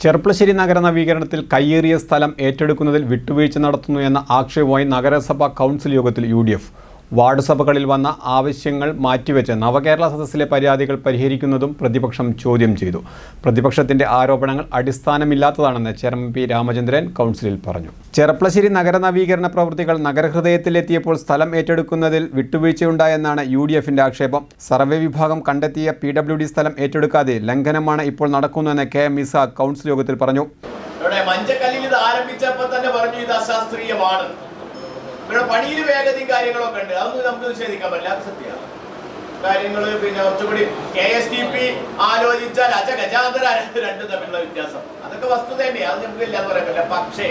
ചെർപ്പളശ്ശേരി നഗര നവീകരണത്തിൽ കയ്യേറിയ സ്ഥലം ഏറ്റെടുക്കുന്നതിൽ വിട്ടുവീഴ്ച നടത്തുന്നു എന്ന ആക്ഷേപവുമായി നഗരസഭാ കൗൺസിൽ യോഗത്തിൽ UDF വാർഡ് സഭകളിൽ വന്ന ആവശ്യങ്ങൾ മാറ്റിവെച്ച് നവകേരള സദസ്സിലെ പരാതികൾ പരിഹരിക്കുന്നതും പ്രതിപക്ഷം ചോദ്യം ചെയ്തു. പ്രതിപക്ഷത്തിന്റെ ആരോപണങ്ങൾ അടിസ്ഥാനമില്ലാത്തതാണെന്ന് ചെയർമാൻ പി രാമചന്ദ്രൻ കൗൺസിലിൽ പറഞ്ഞു. ചെർപ്പളശ്ശേരി നഗര നവീകരണ പ്രവൃത്തികൾ നഗരഹൃദയത്തിലെത്തിയപ്പോൾ സ്ഥലം ഏറ്റെടുക്കുന്നതിൽ വിട്ടുവീഴ്ചയുണ്ടായെന്നാണ് UDFന്റെ ആക്ഷേപം. സർവേ വിഭാഗം കണ്ടെത്തിയ PWD സ്ഥലം ഏറ്റെടുക്കാതെ ലംഘനമാണ് ഇപ്പോൾ നടക്കുന്നതെന്ന് KM ഇസാഖ് കൗൺസിൽ യോഗത്തിൽ പറഞ്ഞു. മഞ്ചക്കല്ലിൽ ഇത് ആരംഭിച്ചപ്പോൾ തന്നെ പറഞ്ഞു ഇത് അശാസ്ത്രീയമാണ്. ഇവിടെ പണിയിൽ വേഗതയും കാര്യങ്ങളൊക്കെ ഉണ്ട്, അതൊന്നും നമുക്ക് നിഷേധിക്കാൻ പറ്റില്ല, അത് സത്യമാണ്. കാര്യങ്ങൾ പിന്നെ കുറച്ചുകൂടി KSTP ആലോചിച്ചാൽ അജഗജാന്തര രണ്ടും തമ്മിലുള്ള വ്യത്യാസം അതൊക്കെ വസ്തുത തന്നെയാണ്, അത് നമുക്ക് ഇല്ലാന്ന് പറയാൻ പറ്റില്ല. പക്ഷേ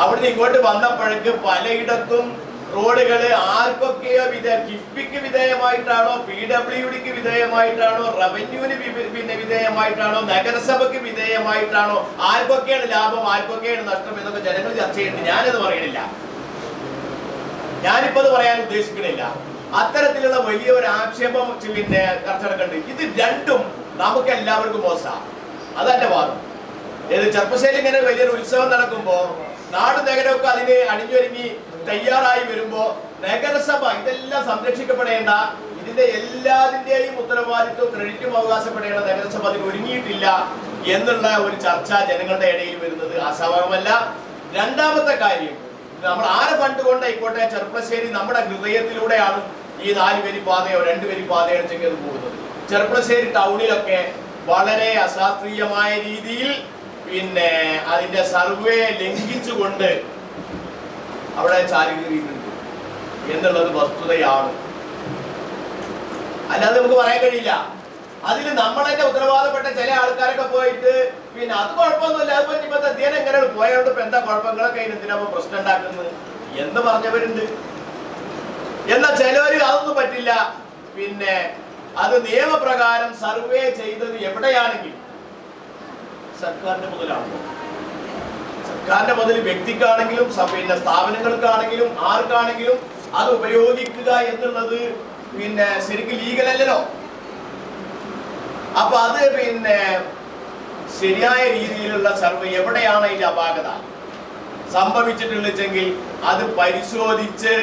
അവിടുന്ന് ഇങ്ങോട്ട് വന്നപ്പോഴേക്ക് പലയിടത്തും റോഡുകള് ആർക്കൊക്കെയോ കിഫ്ബിക്ക് വിധേയമായിട്ടാണോ, PWDക്ക് വിധേയമായിട്ടാണോ, റവന്യൂവിന് പിന്നെ വിധേയമായിട്ടാണോ, നഗരസഭയ്ക്ക് വിധേയമായിട്ടാണോ, ആർക്കൊക്കെയാണ് ലാഭം ആർക്കൊക്കെയാണ് നഷ്ടം എന്നൊക്കെ ജനങ്ങൾ ചർച്ച ചെയ്യുന്നുണ്ട്. ഞാനത് പറയണില്ല, ഞാനിപ്പോ അത് പറയാൻ ഉദ്ദേശിക്കണില്ല. അത്തരത്തിലുള്ള വലിയ ഒരു ആക്ഷേപം പിന്നെ കർഷകർക്കുണ്ട്. ഇത് രണ്ടും നമുക്ക് എല്ലാവർക്കും മോശമാണ്, അതെന്റെ വാദം. ചെർപ്പശ്ശേരി ഇങ്ങനെ വലിയൊരു ഉത്സവം നടക്കുമ്പോ നാട് നഗരമൊക്കെ അതിന് അണിഞ്ഞൊരുങ്ങി തയ്യാറായി വരുമ്പോ നഗരസഭ ഇതെല്ലാം സംരക്ഷിക്കപ്പെടേണ്ട, ഇതിന്റെ എല്ലാതിന്റെയും ഉത്തരവാദിത്വം ക്രെഡിറ്റും അവകാശപ്പെടേണ്ട നഗരസഭ അതിന് ഒരുങ്ങിയിട്ടില്ല എന്നുള്ള ഒരു ചർച്ച ജനങ്ങളുടെ ഇടയിൽ വരുന്നത് അസ്വാഭാവികമല്ല. രണ്ടാമത്തെ കാര്യം, നമ്മൾ ആരെ ഫണ്ട് കൊണ്ടായിക്കോട്ടെ ചെർപ്പളശ്ശേരി നമ്മുടെ ഹൃദയത്തിലൂടെയാണ് ഈ 4 വരി പാതയോ 2 വരി പാതയോ ചെങ്കത് പോകുന്നത്. ചെർപ്പളശ്ശേരി ടൗണിലൊക്കെ വളരെ അശാസ്ത്രീയമായ രീതിയിൽ പിന്നെ അതിന്റെ സർവേ ലംഘിച്ചുകൊണ്ട് അവിടെ ചാലുകീറിയിട്ടുണ്ട് എന്നുള്ളത് വസ്തുതയാണ്, അല്ലാതെ നമുക്ക് പറയാൻ കഴിയില്ല. അതിൽ നമ്മളെന്നെ ഉത്തരവാദപ്പെട്ട ചില ആൾക്കാരൊക്കെ പോയിട്ട് പിന്നെ അത് കുഴപ്പമൊന്നുമില്ല, അതിപ്പോ ഇപ്പൊ അധ്യയനം എങ്ങനെയാണ് പോയോണ്ട് ഇപ്പൊ എന്താ കുഴപ്പങ്ങളൊക്കെ എന്തിനാ പ്രശ്നം ഉണ്ടാക്കുന്നത് എന്ന് പറഞ്ഞവരുണ്ട്. എന്നാൽ ചിലവര് അതൊന്നും പറ്റില്ല, പിന്നെ അത് നിയമപ്രകാരം സർവേ ചെയ്തത് എവിടെയാണെങ്കിലും സർക്കാരിന്റെ മുതലാണല്ലോ. സർക്കാരിന്റെ മുതൽ വ്യക്തിക്കാണെങ്കിലും പിന്നെ സ്ഥാപനങ്ങൾക്കാണെങ്കിലും ആർക്കാണെങ്കിലും അത് ഉപയോഗിക്കുക എന്നുള്ളത് പിന്നെ ശരിക്കും ലീഗലല്ലോ. അപ്പൊ അത് പിന്നെ ശരിയായ രീതിയിലുള്ള സർവേ എവിടെയാണ് അതിന്റെ അപാകത സംഭവിച്ചിട്ടുള്ളതെങ്കിൽ അത് പരിശോധിച്ച്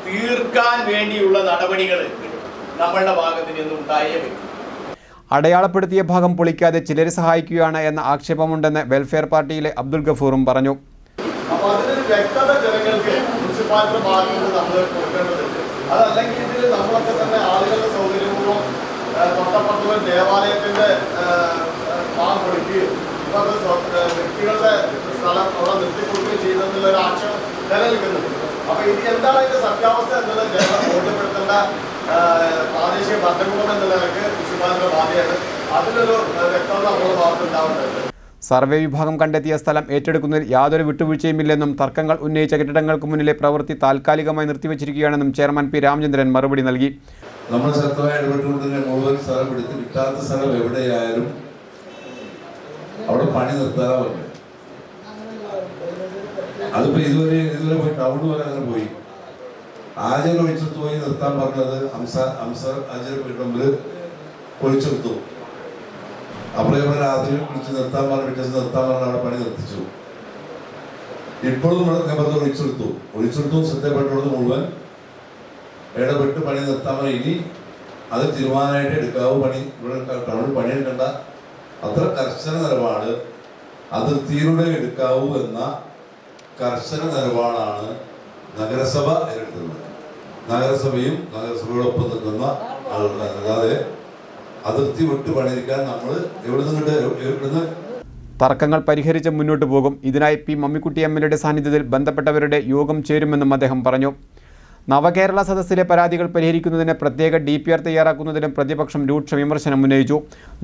തീർക്കാൻ വേണ്ടിയുള്ള നടപടികൾ നമ്മളുടെ ഭാഗത്ത് നിന്ന് ഉണ്ടായേ വരും. അടയാളപ്പെടുത്തിയ ഭാഗം പൊളിക്കാതെ ചിലരെ സഹായിക്കുകയാണ് എന്ന ആക്ഷേപമുണ്ടെന്ന് വെൽഫെയർ പാർട്ടിയിലെ അബ്ദുൽ ഗഫൂറും പറഞ്ഞു. അപ്പൊ അതിനൊരു വ്യക്തത ജനങ്ങൾക്ക് മുനിസിപ്പാലിറ്റി ഭാഗത്ത് നമ്മൾ കൊടുക്കേണ്ടതുണ്ട്. അതല്ലെങ്കിൽ ഇതിൽ നമ്മളൊക്കെ തന്നെ ആളുകളുടെ സൗകര്യപൂർവ്വം തൊട്ടപ്പുറത്തുള്ള ദേവാലയത്തിന്റെ ഭാഗം കൊടുക്കുകയും വ്യക്തികളുടെ സ്ഥലം അവിടെ നിർത്തിക്കൊടുക്കുകയും ചെയ്തെന്നുള്ള ഒരു ആക്ഷേപം നിലനിൽക്കുന്നുണ്ട്. അപ്പൊ ഇത് എന്താണ് അതിന്റെ സത്യാവസ്ഥ എന്നുള്ളത് ജനങ്ങളെ ബോധ്യപ്പെടുത്തേണ്ട പ്രാദേശിക ഭരണകൂടം എന്ന നിലയ്ക്ക് മുനിസിപ്പാലിറ്റിയുടെ ബാധ്യതയാണ്. അതിലൊരു വ്യക്തത നമ്മുടെ ഭാഗത്ത് ഉണ്ടാവേണ്ടതുണ്ട്. സർവേ വിഭാഗം കണ്ടെത്തിയ സ്ഥലം ഏറ്റെടുക്കുന്നതിൽ യാതൊരു വിട്ടുവീഴ്ചയുമില്ലെന്നും തർക്കങ്ങൾ ഉന്നയിച്ച കെട്ടിടങ്ങൾക്ക് മുന്നിലെ പ്രവൃത്തി താൽക്കാലികമായി നിർത്തിവച്ചിരിക്കുകയാണെന്നും ചെയർമാൻ പി രാമചന്ദ്രൻ മറുപടി നൽകി. നമ്മൾ ശക്തമായി ഇടപെട്ടുകൊണ്ട് തന്നെ മുഴുവൻ സ്ഥലം എടുത്ത് കിട്ടാത്ത സ്ഥലം എവിടെയായാലും അവിടെ പണി നിർത്താതെ പറ്റും. അതിപ്പോ ഇതുവരെ പോയി ടൗൺ വരെ അങ്ങനെ പോയി ആചാരം ഒഴിച്ചെടുത്ത് പോയി നിർത്താൻ പറഞ്ഞത് ആചാരം വീട്ടുമ്പിൽ ഒഴിച്ചെടുത്തു. അപ്പോൾ രാത്രി വിളിച്ച് നിർത്താൻ പറഞ്ഞ പിറ്റേന്ന് നിർത്താൻ പറഞ്ഞ അവിടെ പണി നിർത്തിച്ചു. ഇപ്പോഴും നമ്മൾ ഒഴിച്ചെടുത്തു ശ്രദ്ധപ്പെട്ടത് മുഴുവൻ ഇടപെട്ട് പണി നിർത്താൻ പറഞ്ഞ ഇനി അത് തീരുമാനമായിട്ട് എടുക്കാവൂ. പണി ഇവിടെ ടൗണിൽ പണിയെടുക്കേണ്ട അത്ര കർശന നിലപാട് അതിർത്തിയിലൂടെ എടുക്കാവൂ എന്ന കർശന നിലപാടാണ് നഗരസഭ എടുക്കുന്നത്. നഗരസഭയും നഗരസഭയോടൊപ്പം നിൽക്കുന്ന ആളുകൾ, അല്ലാതെ അതിർത്തി വിട്ട് പണിയിരിക്കാൻ നമ്മൾ എവിടുന്ന് തർക്കങ്ങൾ പരിഹരിച്ച് മുന്നോട്ട് പോകും. ഇതിനായി പി മമ്മിക്കുട്ടി MLAയുടെ സാന്നിധ്യത്തിൽ ബന്ധപ്പെട്ടവരുടെ യോഗം ചേരുമെന്നും അദ്ദേഹം പറഞ്ഞു. നവകേരള സദസ്സിലെ പരാതികൾ പരിഹരിക്കുന്നതിന് പ്രത്യേക DPR തയ്യാറാക്കുന്നതിനും പ്രതിപക്ഷം രൂക്ഷ വിമർശനം ഉന്നയിച്ചു.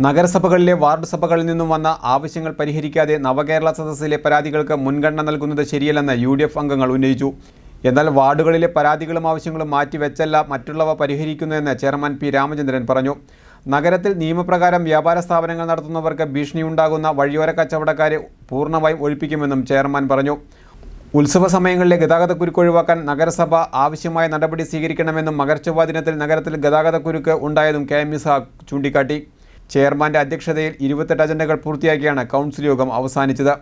നഗരസഭകളിലെ വാർഡ് സഭകളിൽ നിന്നും വന്ന ആവശ്യങ്ങൾ പരിഹരിക്കാതെ നവകേരള സദസ്സിലെ പരാതികൾക്ക് മുൻഗണന നൽകുന്നത് ശരിയല്ലെന്ന് UDF അംഗങ്ങൾ ഉന്നയിച്ചു. എന്നാൽ വാർഡുകളിലെ പരാതികളും ആവശ്യങ്ങളും മാറ്റിവെച്ചല്ല മറ്റുള്ളവ പരിഹരിക്കുന്നതെന്ന് ചെയർമാൻ പി രാമചന്ദ്രൻ പറഞ്ഞു. നഗരത്തിൽ നിയമപ്രകാരം വ്യാപാര സ്ഥാപനങ്ങൾ നടത്തുന്നവർക്ക് ഭീഷണിയുണ്ടാകുന്ന വഴിയോര കച്ചവടക്കാരെ പൂർണ്ണമായും ഒഴിപ്പിക്കുമെന്നും ചെയർമാൻ പറഞ്ഞു. ഉത്സവ സമയങ്ങളിലെ ഗതാഗതക്കുരുക്ക് ഒഴിവാക്കാൻ നഗരസഭ ആവശ്യമായ നടപടി സ്വീകരിക്കണമെന്നും മകരച്ചൊവ്വ ദിനത്തിൽ നഗരത്തിൽ ഗതാഗതക്കുരുക്ക് ഉണ്ടായതും KM ഇസാഖ് ചൂണ്ടിക്കാട്ടി. ചെയർമാൻ്റെ അധ്യക്ഷതയിൽ 28 അജണ്ടകൾ പൂർത്തിയാക്കിയാണ് കൗൺസിൽ യോഗം അവസാനിച്ചത്.